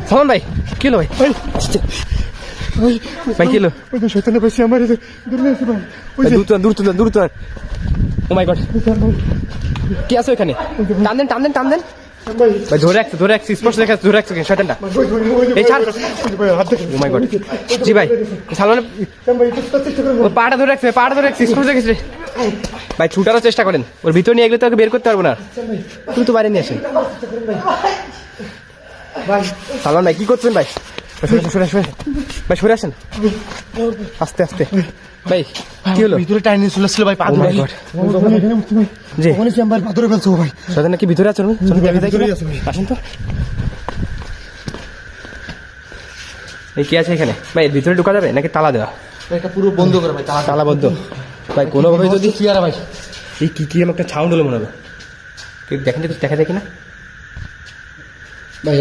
সালমান ভাই কি হলো ভাই? ভাই কি হলো? শয়তানের পাশে আমার দূর ও মাই গড, কি আছে ওখানে? টান দেন ভাই, ধরে রাখছি স্পষ্ট দেখা ধরে রাখছি শয়তানটা। এই ছাড়। ও মাই গড, জি ভাই সালমান পাটা ধরে রাখছি স্পষ্ট দেখেছি ভাই। ছুটারও চেষ্টা করেন, ওর ভিতর নিয়ে গেলে তো বের করতে পারবো না। তুমি তো বাইরে নিয়ে আসেন সালমান ভাই, কি করছেন ভাই? ভাই সরে আসেন আস্তে ভাই। কি হলো? ভিতরে টাইনি চলেছিল ভাই, পা ধরে জি চেম্বার পা ধরে ফেলছো ভাই। শয়তান নাকি ভিতরে আছে? আসেন তো। এই কি আছে এখানে ভাই? এর ভিতরে ঢোকা যাবে নাকি তালা দেওয়া? এটা পুরো বন্ধ করে ভাই, তালা বদ্ধ ভাই। কোনোভাবে যদি কি আর ভাই, এই কি আমার একটা সাউন্ড হলো মনে হবে। দেখেন দেখা দেখি না ভাই